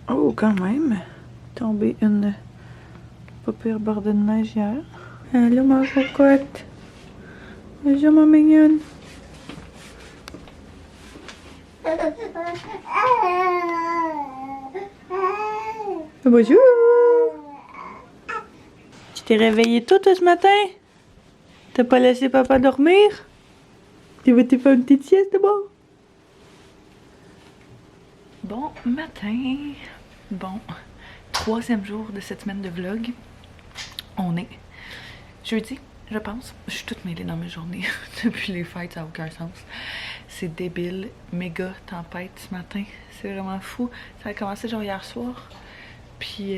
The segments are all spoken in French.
Oh, quand même. Tombé une pas pire bordée de neige hier. Allô, ma cocotte. Bonjour, ma mignonne. Bonjour. Tu t'es réveillé tôt ce matin? T'as pas laissé papa dormir? Tu veux te faire une petite sieste d'abord? Bon matin. Bon, 3e jour de cette semaine de vlog. On est jeudi, je pense. Je suis toute mêlée dans mes journées depuis les fêtes, ça n'a aucun sens. C'est débile, méga tempête ce matin. C'est vraiment fou. Ça a commencé genre hier soir. Puis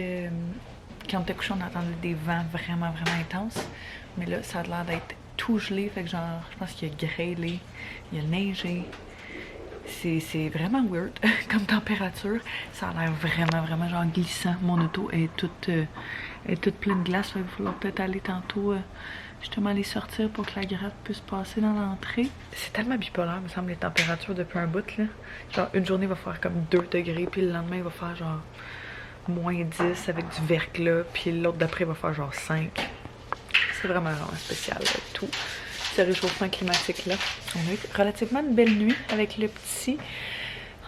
quand on était couché, on entendait des vents vraiment intenses. Mais là, ça a l'air d'être tout gelé. Fait que genre, je pense qu'il y a grêlé, il y a neigé. C'est vraiment weird comme température. Ça a l'air vraiment genre glissant. Mon auto est toute pleine de glace. Il va falloir peut-être aller tantôt justement les sortir pour que la gratte puisse passer dans l'entrée. C'est tellement bipolaire, me semble, les températures depuis un bout là. Genre une journée il va faire comme 2 degrés, puis le lendemain il va faire genre -10 avec du verglas, puis l'autre d'après va faire genre 5. C'est vraiment spécial là, tout ce réchauffement climatique là. On a eu relativement une belle nuit avec le petit.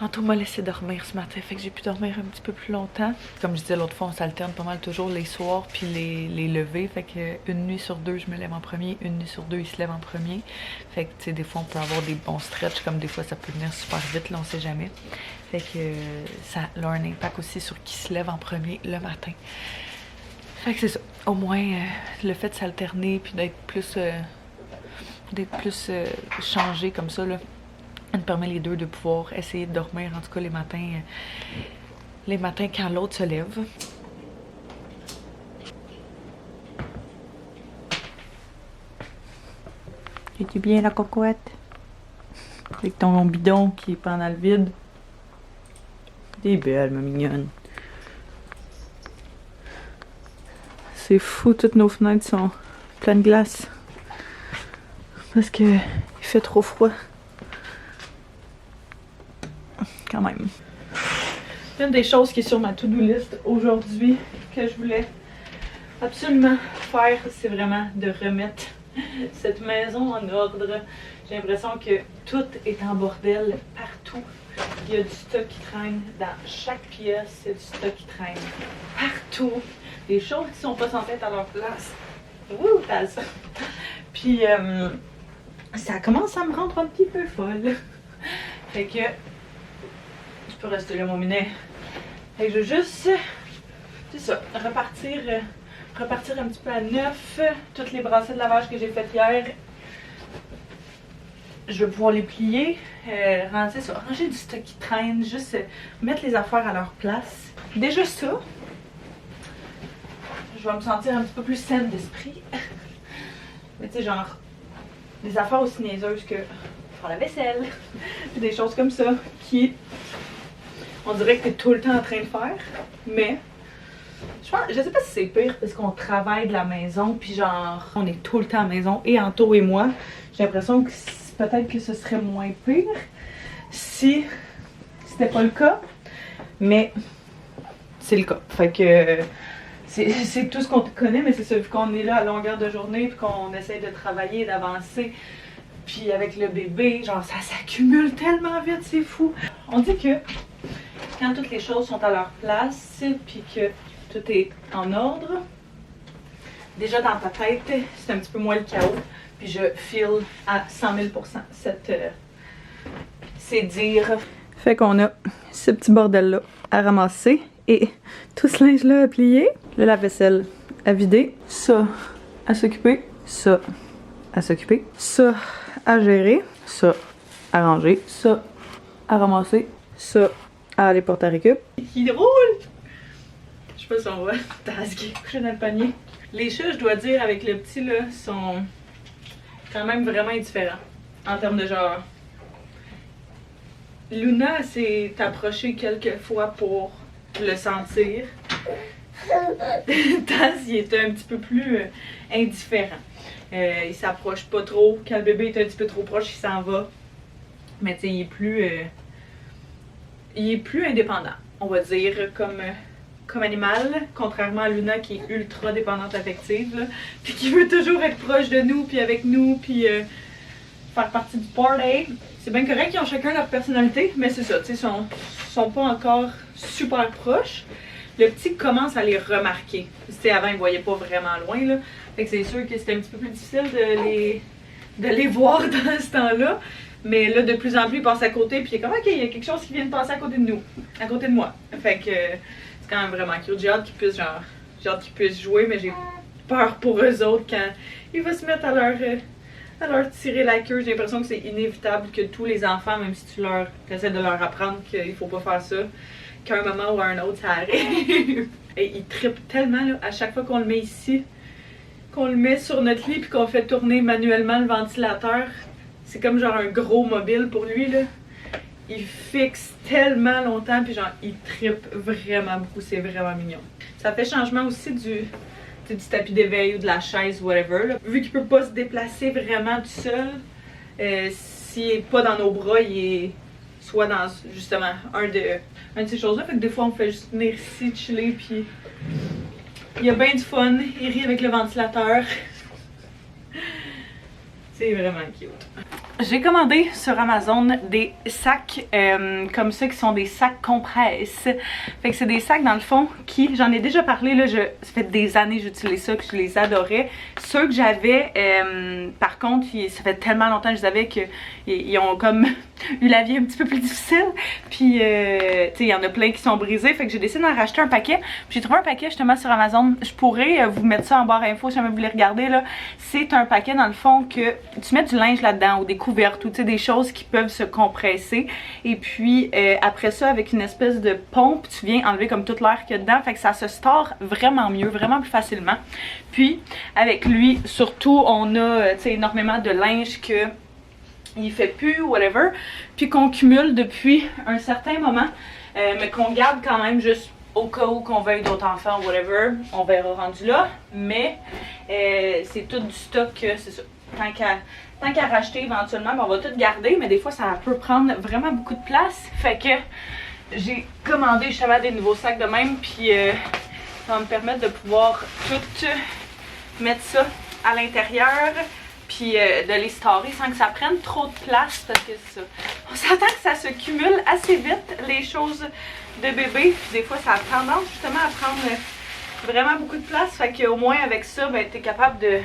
Anto m'a laissé dormir ce matin, fait que j'ai pu dormir un petit peu plus longtemps. Comme je disais l'autre fois, on s'alterne pas mal toujours les soirs puis les levées. Fait que une nuit sur 2, je me lève en premier, une nuit sur 2, il se lève en premier. Fait que tu sais, des fois on peut avoir des bons stretches, comme des fois ça peut venir super vite, là on sait jamais. Fait que ça a un impact aussi sur qui se lève en premier le matin. Fait que c'est ça. Au moins, le fait de s'alterner puis d'être plus changé comme ça, là, ça me permet les deux de pouvoir essayer de dormir, en tout cas les matins quand l'autre se lève. Es-tu bien la cocotte? Avec ton bidon qui est pendant le vide. T'es belle, ma mignonne. C'est fou, toutes nos fenêtres sont pleines de glace. Parce que il fait trop froid. Quand même. Une des choses qui est sur ma to-do list aujourd'hui, que je voulais absolument faire, c'est vraiment de remettre cette maison en ordre. J'ai l'impression que tout est en bordel partout. Il y a du stock qui traîne dans chaque pièce, il y a du stock qui traîne partout. Des choses qui sont pas censées être à leur place. Ouh, t'as ça. Puis, ça commence à me rendre un petit peu folle. Fait que, je peux rester là, mon minet. Fait que je veux juste, c'est ça, repartir un petit peu à neuf. Toutes les brassées de lavage que j'ai faites hier, je vais pouvoir les plier. C'est ça, ranger du stock qui traîne, juste mettre les affaires à leur place. Déjà ça, je vais me sentir un petit peu plus saine d'esprit. Mais tu sais, genre, des affaires aussi niaiseuses que faire la vaisselle, puis des choses comme ça, qui, on dirait que t'es tout le temps en train de faire, mais je sais pas si c'est pire parce qu'on travaille de la maison, puis genre, on est tout le temps à la maison, et Anto et moi, j'ai l'impression que peut-être que ce serait moins pire si c'était pas le cas, mais c'est le cas. Fait que c'est tout ce qu'on connaît, mais c'est ça, vu qu'on est là à longueur de journée, puis qu'on essaie de travailler, d'avancer, puis avec le bébé, genre ça s'accumule tellement vite, c'est fou. On dit que quand toutes les choses sont à leur place, puis que tout est en ordre, déjà dans ta tête, c'est un petit peu moins le chaos, puis je feel à 100 000 % c'est dire. Fait qu'on a ce petit bordel-là à ramasser et tout ce linge-là à plier, le lave-vaisselle à vider, ça à s'occuper, ça à s'occuper, ça à gérer, ça à ranger, ça à ramasser, ça à aller porter à récup. Il roule! Je sais pas si on voit, tasqué, couché dans le panier. Les chats, je dois dire, avec le petit là, sont quand même vraiment indifférents en termes de genre. Luna s'est approchée quelques fois pour le sentir. Taz, il était un petit peu plus indifférent. Il s'approche pas trop. Quand le bébé est un petit peu trop proche, il s'en va. Mais tu sais, il est plus il est plus indépendant, on va dire, comme animal, contrairement à Luna qui est ultra dépendante affective, là, puis qui veut toujours être proche de nous, puis avec nous, puis faire partie du party. C'est bien correct qu'ils ont chacun leur personnalité, mais c'est ça, tu sais, sont pas encore super proches. Le petit commence à les remarquer. Tu sais, avant, il ne voyait pas vraiment loin, là. Fait que c'est sûr que c'était un petit peu plus difficile de les voir dans ce temps-là. Mais là, de plus en plus, il passe à côté, puis il est comme, ok, il y a quelque chose qui vient de passer à côté de nous, à côté de moi. Fait que c'est quand même vraiment cute. J'ai hâte qu'ils puissent jouer, mais j'ai peur pour eux autres quand il va se mettre à leur tirer la queue. J'ai l'impression que c'est inévitable que tous les enfants, même si tu essaies de leur apprendre qu'il faut pas faire ça, qu'à un moment ou à un autre, ça arrive. Et il trippe tellement, là, à chaque fois qu'on le met ici, qu'on le met sur notre lit puis qu'on fait tourner manuellement le ventilateur. C'est comme genre un gros mobile pour lui, là. Il fixe tellement longtemps, puis genre, il trippe vraiment beaucoup. C'est vraiment mignon. Ça fait changement aussi du tapis d'éveil ou de la chaise, whatever, là. Vu qu'il peut pas se déplacer vraiment tout seul, s'il est pas dans nos bras, il est soit dans, justement, un de ces choses-là. Fait que des fois, on fait juste venir ici, chiller, puis il y a bien du fun. Il rit avec le ventilateur. C'est vraiment cute. J'ai commandé sur Amazon des sacs comme ça qui sont des sacs compresses. Fait que c'est des sacs dans le fond qui, j'en ai déjà parlé là, ça fait des années que j'utilise ça, que je les adorais. Ceux que j'avais, par contre, ça fait tellement longtemps que je les avais qu'ils ont comme eu la vie un petit peu plus difficile. Puis, tu sais, il y en a plein qui sont brisés. Fait que j'ai décidé d'en racheter un paquet. Puis j'ai trouvé un paquet justement sur Amazon. Je pourrais vous mettre ça en barre info si jamais vous voulez regarder là. C'est un paquet dans le fond que tu mets du linge là-dedans ou des couvertes ou tu sais des choses qui peuvent se compresser. Et puis après ça, avec une espèce de pompe, tu viens enlever comme toute l'air qu'il y a dedans. Fait que ça se store vraiment mieux, vraiment plus facilement. Puis avec lui, surtout, on a tu sais énormément de linge que il fait plus, whatever, puis qu'on cumule depuis un certain moment, mais qu'on garde quand même juste au cas où qu'on veuille d'autres enfants, whatever, on verra rendu là, mais c'est tout du stock, c'est ça, tant qu'à racheter éventuellement, on va tout garder, mais des fois ça peut prendre vraiment beaucoup de place, fait que j'ai commandé justement des nouveaux sacs de même, puis ça va me permettre de pouvoir tout mettre ça à l'intérieur, puis de les storer sans que ça prenne trop de place, parce que c'est ça. On s'attend que ça se cumule assez vite, les choses de bébé. Des fois, ça a tendance justement à prendre vraiment beaucoup de place. Fait qu'au moins avec ça, ben, t'es capable de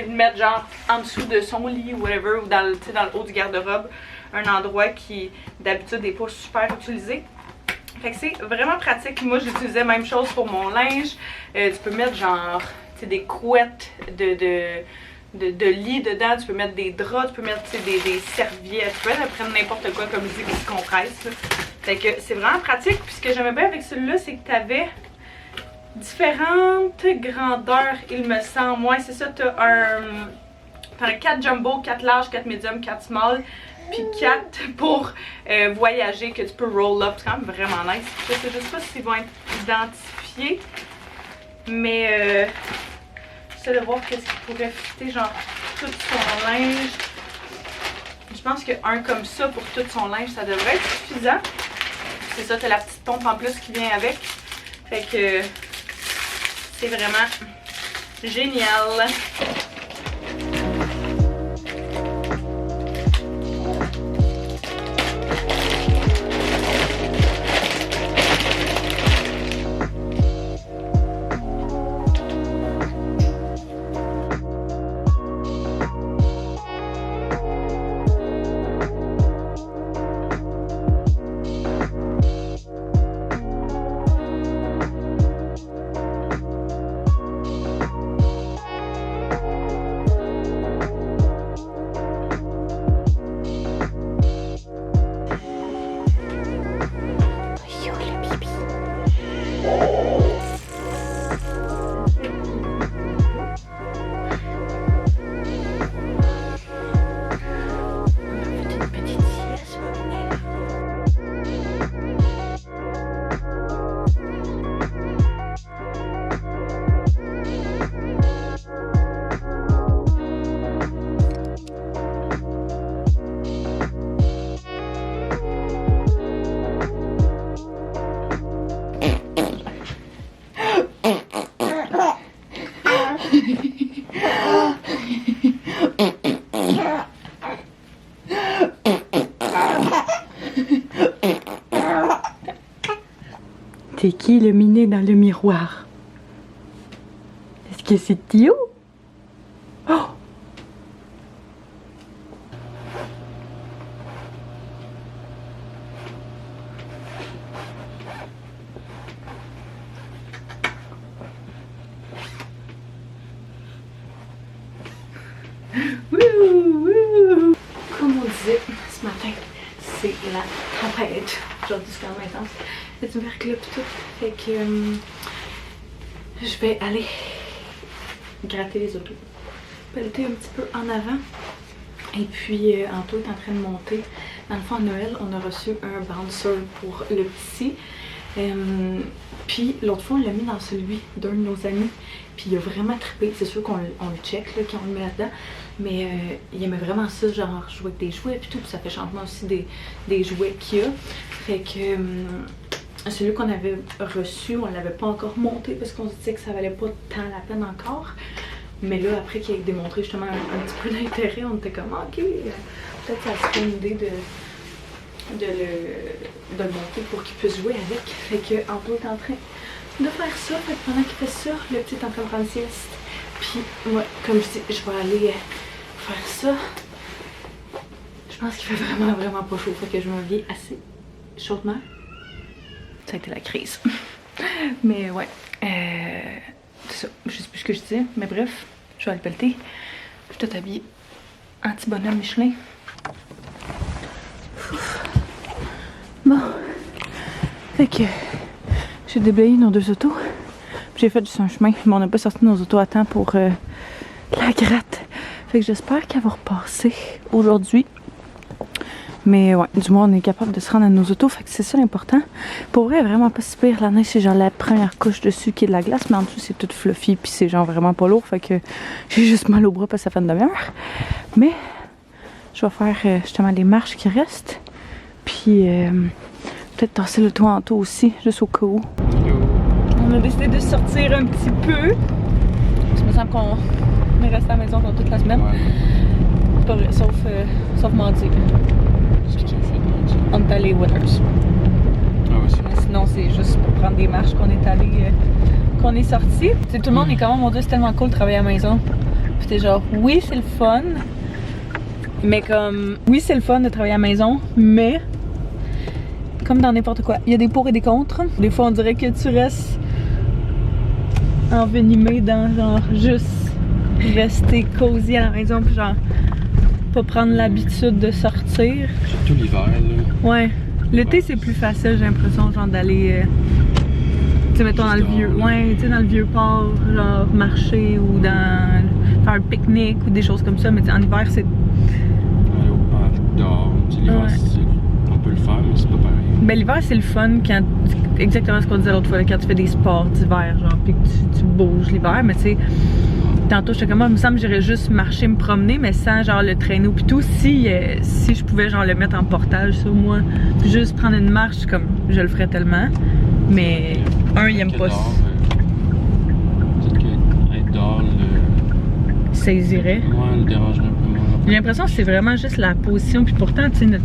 mettre genre en dessous de son lit ou whatever, ou dans le haut du garde-robe, un endroit qui d'habitude n'est pas super utilisé. Fait que c'est vraiment pratique. Moi, j'utilisais la même chose pour mon linge. Tu peux mettre genre des couettes de lit dedans, tu peux mettre des draps, tu peux mettre des serviettes, tu peux prendre n'importe quoi comme dit qui se compresse. Fait que c'est vraiment pratique. Puis ce que j'aimais bien avec celui-là, c'est que tu avais différentes grandeurs, il me semble. Moi, c'est ça, tu as un 4 jumbo, 4 large, 4 medium, 4 small, puis 4 pour voyager que tu peux roll up. C'est quand même vraiment nice. Je sais pas s'ils vont être identifiés, mais j'essaie de voir qu'est-ce qui pourrait fitter, genre tout son linge. Je pense qu'un comme ça pour tout son linge, ça devrait être suffisant. C'est ça, t'as la petite pompe en plus qui vient avec. Fait que c'est vraiment génial. C'est qui le minet dans le miroir? Est-ce que c'est Théo? Oh! Comme on disait ce matin, c'est la tempête. Aujourd'hui, c'est quand même intense. C'est du verglas pis tout. Fait que je vais aller gratter les autos, pelleter un petit peu en avant. Et puis Anto est en train de monter. Dans le fond, à Noël, on a reçu un bouncer pour le petit. Puis l'autre fois, on l'a mis dans celui d'un de nos amis. Puis il a vraiment trippé. C'est sûr qu'on le check là, quand on le met là-dedans. Mais il aimait vraiment ça, genre jouer avec des jouets puis tout. Puis ça fait changement aussi des jouets qu'il y a. Fait que celui qu'on avait reçu, on l'avait pas encore monté parce qu'on se disait que ça valait pas tant la peine encore. Mais là, après qu'il ait démontré justement un petit peu d'intérêt, on était comme ok, peut-être ça serait une idée de le monter pour qu'il puisse jouer avec. Fait que Anto est en train de faire ça. Fait que pendant qu'il fait ça, le petit est en train de prendre sieste. Puis moi, comme je dis, je vais aller faire ça. Je pense qu'il fait vraiment pas chaud. Fait que je m'habille assez chaudement. Ça a été la crise. Mais ouais, c'est ça. Je sais plus ce que je disais. Mais bref, je vais aller pelleter. Je suis toute habillée en petit bonhomme Michelin. Bon. Fait que j'ai déblayé nos deux autos. J'ai fait juste un chemin. Mais on n'a pas sorti nos autos à temps pour la gratte. Fait que j'espère qu'elle va repasser aujourd'hui. Mais ouais, du moins on est capable de se rendre à nos autos. Fait que c'est ça l'important. Pour vrai, vraiment pas si pire. La neige, c'est genre la première couche dessus qui est de la glace. Mais en dessous, c'est tout fluffy. Puis c'est genre vraiment pas lourd. Fait que j'ai juste mal au bras parce que ça fait une demi-heure. Mais je vais faire justement les marches qui restent. Puis peut-être tasser le toit en tout aussi, juste au cas où. On a décidé de sortir un petit peu. Ça me semble qu'on est resté à la maison toute la semaine. Ouais. C'est pas vrai, sauf mardi. On est allé Winners. Ah oui, mais sinon, c'est juste pour prendre des marches qu'on est allé, qu'on est sorti. Tout le monde est quand même, mon Dieu, c'est tellement cool de travailler à la maison. Puis t'es genre, oui, c'est le fun. Mais comme, oui, c'est le fun de travailler à la maison, mais comme dans n'importe quoi, il y a des pour et des contre. Des fois, on dirait que tu restes envenimé dans genre juste rester cosy à la maison, puis genre pas prendre l'habitude de sortir. Surtout l'hiver, là. Ouais. L'été, c'est plus facile, j'ai l'impression, genre d'aller, tu sais, mettons dans le vieux, ouais, tu sais, dans le vieux port, genre marcher ou dans faire un pique-nique ou des choses comme ça. Mais en hiver, c'est aller au parc, dehors. L'hiver, ouais. On peut le faire, mais c'est pas pareil. Ben l'hiver, c'est le fun quand, exactement ce qu'on disait l'autre fois, quand tu fais des sports d'hiver, genre, puis que tu bouges l'hiver, mais tu sais, tantôt j'étais comme, il me semble que j'irais juste marcher, me promener, mais sans genre le traîneau pis tout. Si je pouvais genre le mettre en portage sur moi, puis juste prendre une marche, comme je le ferais tellement. Mais il aime pas ça. Peut-être qu'être dehors, ça irait. Ouais, le dérangerait un peu moins. J'ai l'impression que c'est vraiment juste la position, puis pourtant, tu sais,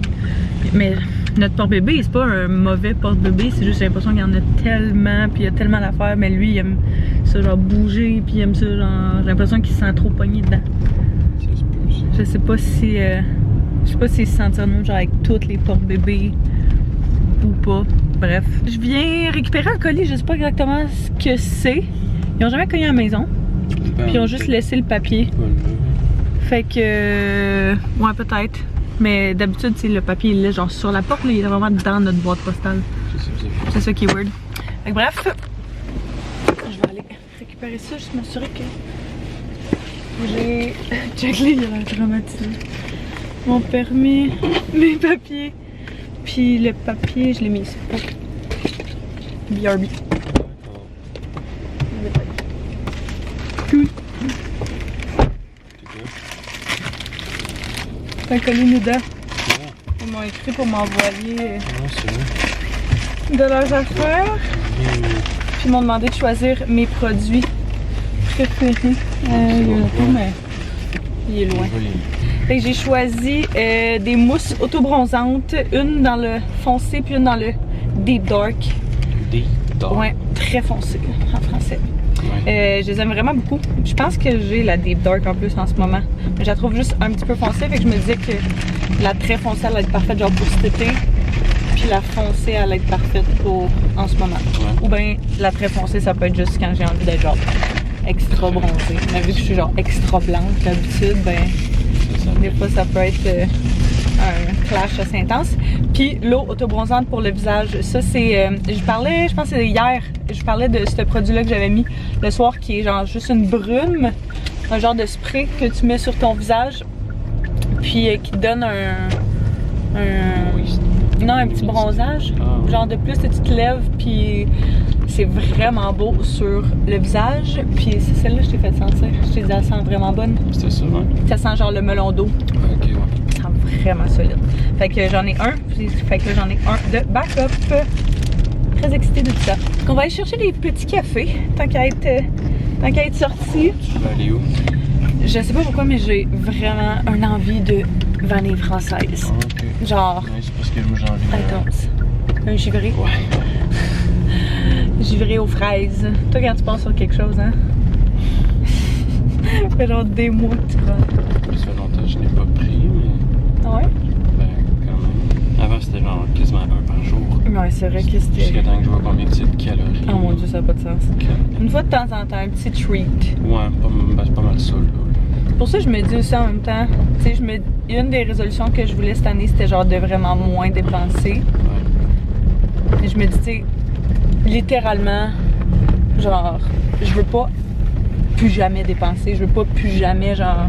notre porte-bébé, c'est pas un mauvais porte-bébé, c'est juste j'ai l'impression qu'il y en a tellement, puis il y a tellement d'affaires, mais lui, il aime ça, genre bouger, puis il aime ça, genre, j'ai l'impression qu'il se sent trop pogné dedans. Ça se peut, ça. Je sais pas si, je sais pas s'il se sentirait mieux, genre, avec toutes les porte-bébés, ou pas, bref. Je viens récupérer un colis, je sais pas exactement ce que c'est. Ils ont jamais cogné à la maison, puis ils ont juste laissé le papier. Fait que, ouais, peut-être. Mais d'habitude, le papier il est genre sur la porte, là, il est vraiment dans notre boîte postale. C'est ça qui est weird. Fait que bref, je vais aller récupérer ça, juste m'assurer que j'ai checklé, il a l'air dramatisé. Mon permis, mes papiers, puis le papier, je l'ai mis ici. BRB. Cool. C'est un colis Nuda. Ils m'ont écrit pour m'envoyer de leurs affaires. Puis ils m'ont demandé de choisir mes produits préférés. Il est là, mais il est loin. Fait que j'ai choisi des mousses auto-bronzantes, une dans le foncé puis une dans le deep dark. d'or. Ouais, très foncé en français. Ouais. Je les aime vraiment beaucoup. Je pense que j'ai la Deep Dark en plus en ce moment. Mais je la trouve juste un petit peu foncée, fait que je me disais que la très foncée elle allait être parfaite genre pour cet été. Puis la foncée elle allait être parfaite pour en ce moment. Ouais. Ou bien la très foncée ça peut être juste quand j'ai envie d'être genre extra bronzée. Mais vu que je suis genre extra blanche d'habitude, ben des fois ça peut être un clash assez intense. Puis l'eau autobronzante pour le visage, ça c'est, je pense que c'est hier, je parlais de ce produit-là que j'avais mis le soir qui est genre juste une brume, un genre de spray que tu mets sur ton visage, puis qui te donne un petit bronzage, genre de plus que tu te lèves, puis c'est vraiment beau sur le visage. Puis c'est celle-là que je t'ai fait sentir, je t'ai dit elle sent vraiment bonne. C'était ça, hein? Ça sent genre le melon d'eau. Ok, ouais. Ça sent vraiment solide. Fait que j'en ai un, fait que j'en ai un de backup. Très excitée de tout ça. On va aller chercher des petits cafés, tant qu'à être sorti. Tu vas aller où? Je sais pas pourquoi, mais j'ai vraiment une envie de vanille française. Ah, ok. Genre, Ouais, c'est parce que moi j'ai envie de... intense. Un givré. Ouais. Givré aux fraises. Toi, quand tu penses sur quelque chose, hein? Ça fait genre des mois que tu prends. Ça fait longtemps que je n'ai pas pris, mais... Ah ouais? Ben, quand même. Avant, c'était genre quasiment un par jour. Ouais, c'est vrai que c'était... Jusqu'à temps que je vois combien c'est de calories. Oh mon dieu, ça n'a pas de sens. Que... Une fois de temps en temps, un petit treat. Ouais, c'est pas mal ça, là. Pour ça, je me dis aussi en même temps, tu sais, une des résolutions que je voulais cette année, c'était genre de vraiment moins dépenser. Ouais. Et je me dis, tu sais, littéralement, genre, je veux pas plus jamais dépenser, je veux pas plus jamais, genre,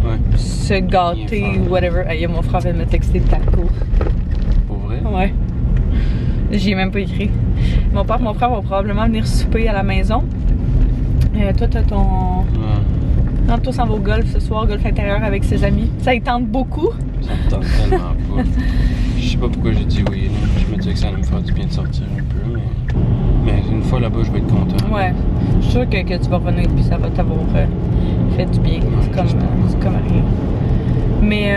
Ouais. se gâter ou whatever. Hey, mon frère vient de me texter de taco. Pour vrai? Ouais. J'y ai même pas écrit. Mon frère va probablement venir souper à la maison. Toi, t'as ton... Ouais. Non, toi, s'en va au golf ce soir, golf intérieur avec ses amis. Ça y tente beaucoup. Ça me tente tellement pas. Je sais pas pourquoi j'ai dit oui. Là. Je me disais que ça allait me faire du bien de sortir un peu, mais une fois là-bas, je vais être content. Ouais. Je suis sûre que tu vas revenir puis ça va t'avoir fait du bien. Ouais, c'est comme rien. Mais,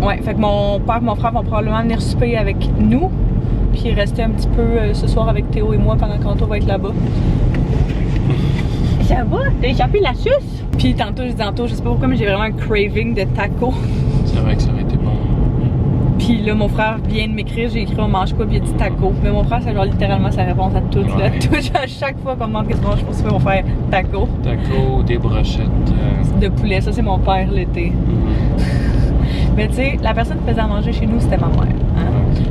ouais, fait que mon père et mon frère vont probablement venir souper avec nous. Puis rester un petit peu ce soir avec Théo et moi pendant qu'Anto va être là-bas. Ça va? T'as échappé la suce? Puis tantôt, je sais pas pourquoi, mais j'ai vraiment un craving de taco. C'est vrai que ça aurait été bon. Puis là, mon frère vient de m'écrire, j'ai écrit on mange quoi, puis il a dit taco. Mais mon frère, c'est genre littéralement sa réponse à tout. Ouais. Là. À chaque fois qu'on me demande qu'est-ce qu'on mange pour souper, on va faire taco. Taco, des brochettes. De poulet, ça c'est mon père l'été. Mais tu sais, la personne qui faisait à manger chez nous, c'était ma mère. Hein?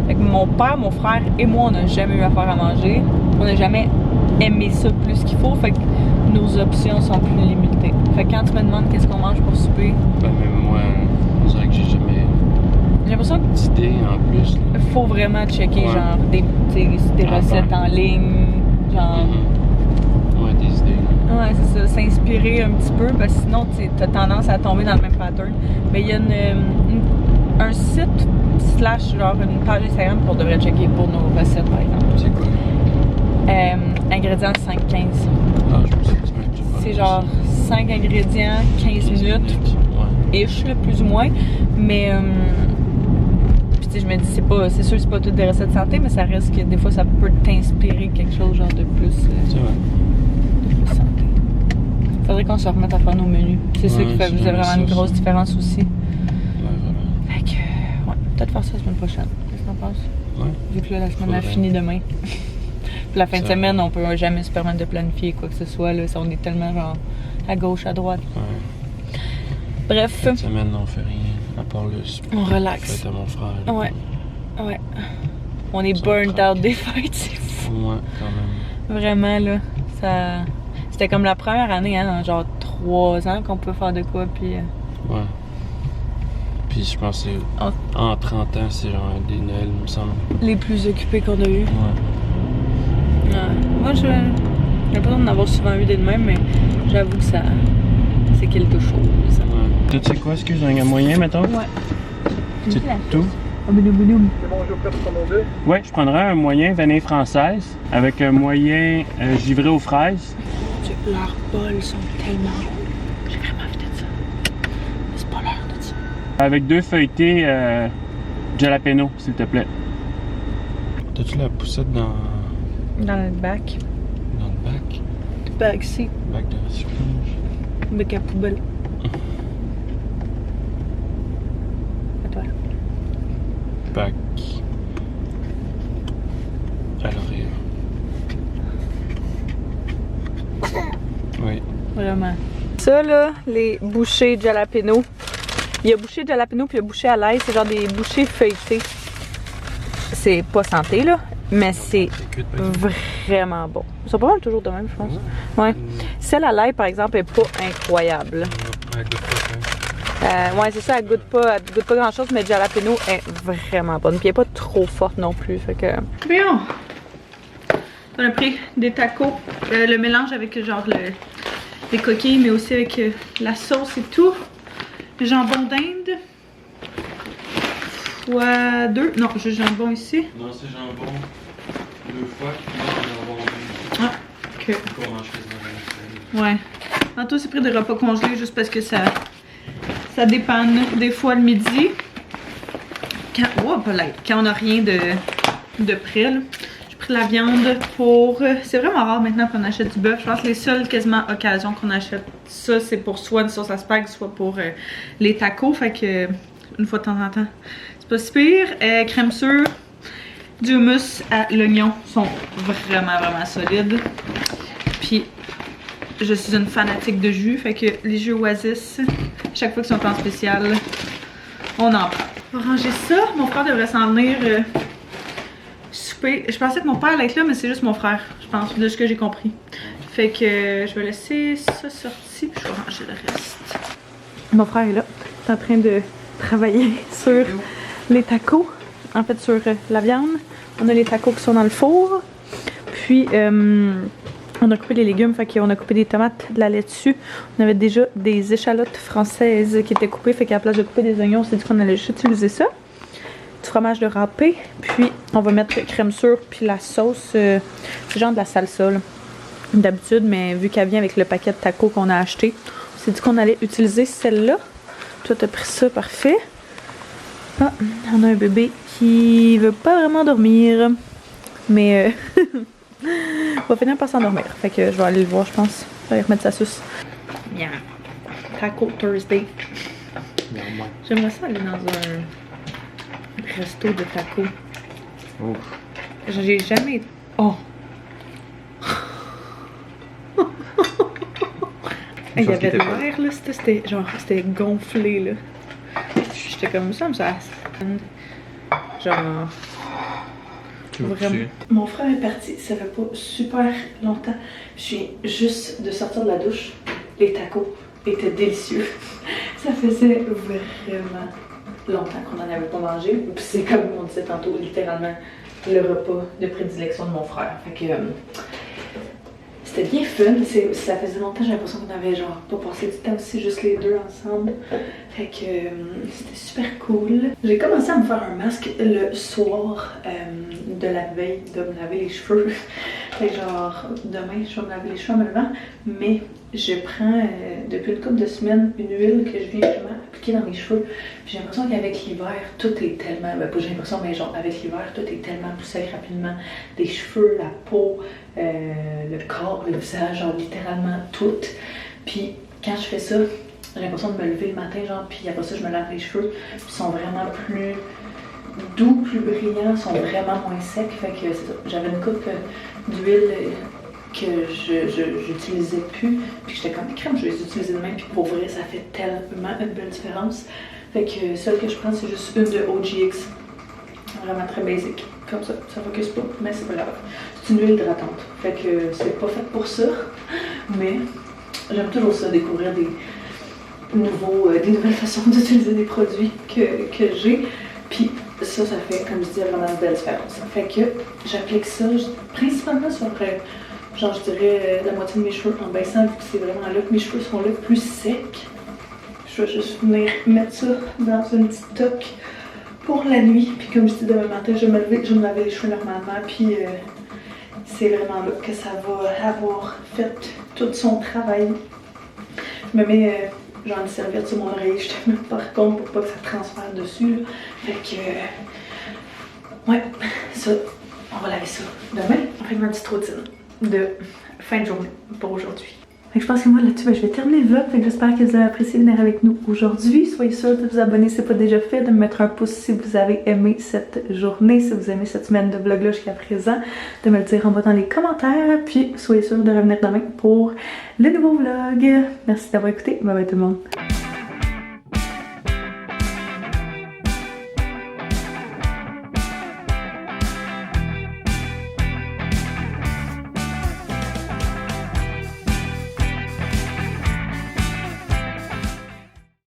Fait que mon père, mon frère et moi, on n'a jamais eu affaire à manger. On n'a jamais aimé ça plus qu'il faut. Fait que nos options sont plus limitées. Fait que quand tu me demandes qu'est-ce qu'on mange pour souper, Ben même moi, on dirait que j'ai jamais j'ai l'impression d'idée en plus. qu'il faut vraiment checker Ouais. genre des recettes en ligne. Genre. Ouais, des idées. Ouais, c'est ça, s'inspirer un petit peu, parce que sinon t'as tendance à tomber dans le même pattern. Mais il y a un site slash genre une page Instagram qu'on devrait checker pour nos recettes par exemple. C'est quoi? Ingrédients 5-15. Ah, je me suis dit, C'est genre 5 ingrédients, 15 minutes, Ouais. ish, là, plus ou moins. Mais puis tu sais, je me dis, c'est sûr que c'est pas toutes des recettes santé, mais ça reste que des fois ça peut t'inspirer quelque chose genre de plus. C'est vrai. Santé. Faudrait qu'on se remette à faire nos menus. C'est ça qui fait vraiment une grosse différence aussi. Ouais, vraiment. Fait que, ouais, peut-être faire ça la semaine prochaine. Qu'est-ce que t'en penses? Ouais. Vu que là, la semaine a Faudrait. fini demain. Puis la fin de semaine, on peut jamais se permettre de planifier quoi que ce soit. Là. On est tellement genre à gauche, à droite. Ouais. Bref. Cette semaine, on fait rien, à part le On relaxe. fête à mon frère. Ouais. Ouais. On est Ça burned craque. out des fêtes, c'est fou. Ouais, quand même. Vraiment, là. Ça... C'était comme la première année, hein, genre 3 ans qu'on peut faire de quoi, puis... Ouais. Puis je pense que en 30 ans, c'est genre des Noëls, il me semble. Les plus occupés qu'on a eu. Ouais. Ouais. Moi, j'ai l'impression d'en avoir souvent eu des de même, mais j'avoue que ça... c'est quelque chose. Ouais. Tu sais quoi, excuse, un moyen, mettons? Ouais. C'est tout? Oh, mais C'est bon, je prends pour mon deux. Ouais, je prendrais un moyen vanille française avec un moyen givré aux fraises. Leurs bols sont tellement bons. J'ai vraiment envie de ça. Mais c'est pas l'heure de ça. Avec 2 feuilletés jalapeno, s'il te plaît. T'as-tu la poussette dans Dans le bac. le bac? Bac ici. Bac de recyclage. Bac à poubelle. À toi. Bac. À l'arrière. Oui. Vraiment. Ça, là, les bouchées de jalapeno. Il y a bouchées de jalapeno puis il y a bouchées à l'ail. C'est genre des bouchées feuilletées. C'est pas santé, là, mais c'est vraiment bon. Ils sont pas mal toujours de même, je pense. Ouais. Celle à l'ail, par exemple, est pas incroyable. Elle goûte pas. Ouais, c'est ça, elle goûte pas grand chose, mais le jalapeno est vraiment bonne. Puis elle est pas trop forte non plus. Fait que. Bien! On a pris des tacos. Le mélange avec genre les coquilles, mais aussi avec la sauce et tout. Le jambon d'Inde. Fois 2. Non, juste jambon ici. Non, c'est jambon 2 fois, puis jambon 2. Ah, ok. Pour manger quasiment. Ouais. Tantôt, c'est pris des repas congelés juste parce que ça dépanne des fois le midi. Quand on n'a rien de prêt, là. J'ai pris la viande pour... C'est vraiment rare maintenant qu'on achète du bœuf. Je pense que les seules quasiment occasions qu'on achète ça, c'est pour soit une sauce à spag, soit pour les tacos. Fait que une fois de temps en temps, c'est pas si pire. Crème sûre, du hummus à l'oignon sont vraiment solides. Puis je suis une fanatique de jus, fait que les jus Oasis, chaque fois qu'ils sont en spécial, on en prend. On va ranger ça. Mon frère devrait s'en venir souper. Je pensais que mon père allait être là, mais c'est juste mon frère, je pense, de ce que j'ai compris. Fait que je vais laisser ça sorti, puis je vais ranger le reste. Mon frère est là, il est en train de travailler sur les tacos, en fait sur la viande. On a les tacos qui sont dans le four, puis on a coupé les légumes, fait qu'on a coupé des tomates, de la laitue. On avait déjà des échalotes françaises qui étaient coupées, fait qu'à la place de couper des oignons, on s'est dit qu'on allait juste utiliser ça. Du fromage de râpé, puis on va mettre crème sûre, puis la sauce, c'est genre de la salsa d'habitude, mais vu qu'elle vient avec le paquet de tacos qu'on a acheté, on s'est dit qu'on allait utiliser celle-là. Toi, t'as pris ça, parfait. Ah, on a un bébé qui veut pas vraiment dormir, mais on va finir par s'endormir. Fait que je vais aller le voir, je pense. Je vais remettre sa sauce. Yeah. Taco Thursday. J'aimerais ça aller dans un resto de tacos. J'ai jamais... Oh! Il y avait de l'air là, c'était gonflé là. J'étais comme ça, genre... Vraiment. Mon frère est parti, ça fait pas super longtemps. Je viens juste de sortir de la douche. Les tacos étaient délicieux. Ça faisait vraiment longtemps qu'on n'en avait pas mangé. Puis c'est comme on disait tantôt, littéralement le repas de prédilection de mon frère. Fait que c'était bien fun. Ça faisait longtemps, j'ai l'impression qu'on avait genre pas passé du temps aussi, juste les deux ensemble. Fait que c'était super cool. J'ai commencé à me faire un masque le soir de la veille de me laver les cheveux. Fait que genre demain je vais me laver les cheveux en me levant. Mais je prends depuis une couple de semaines une huile que je viens vraiment appliquer dans mes cheveux. Puis j'ai l'impression qu'avec l'hiver, tout est tellement... Ben pas j'ai l'impression, mais genre avec l'hiver, tout est tellement poussé rapidement. Les cheveux, la peau, le corps, le visage, genre littéralement tout. Puis quand je fais ça, j'ai l'impression de me lever le matin, genre, puis après ça, je me lave les cheveux. Puis ils sont vraiment plus doux, plus brillants, sont vraiment moins secs. Fait que j'avais une coupe d'huile que j'utilisais plus. Puis j'étais comme, crème, je vais les utiliser demain. Puis pour vrai, ça fait tellement une belle différence. Fait que celle que je prends, c'est juste une de OGX. Vraiment très basique. Comme ça focus pas, mais c'est pas grave. C'est une huile hydratante. Fait que c'est pas fait pour ça. Mais j'aime toujours ça, découvrir des nouvelles façons d'utiliser des produits que j'ai. Puis ça fait, comme je dis, vraiment une belle différence. Fait que j'applique ça principalement sur, genre je dirais, la moitié de mes cheveux en baissant, vu que c'est vraiment là que mes cheveux sont là plus secs. Je vais juste venir mettre ça dans une petite toque pour la nuit. Puis comme je dis, demain matin, je vais me laver les cheveux normalement. Puis c'est vraiment là que ça va avoir fait tout son travail. Je me mets genre une serviette sur mon oreille, je te mets par contre pour pas que ça transfère dessus. Là. Fait que ouais, ça On va laver ça demain. Fait que ma petite routine de fin de journée pour aujourd'hui. Fait que je pense que moi là-dessus, je vais terminer le vlog. Fait que j'espère que vous avez apprécié venir avec nous aujourd'hui. Soyez sûrs de vous abonner si ce n'est pas déjà fait, de me mettre un pouce si vous avez aimé cette journée, si vous aimez cette semaine de vlog là jusqu'à présent, de me le dire en bas dans les commentaires. Puis soyez sûrs de revenir demain pour le nouveau vlog. Merci d'avoir écouté. Bye bye tout le monde.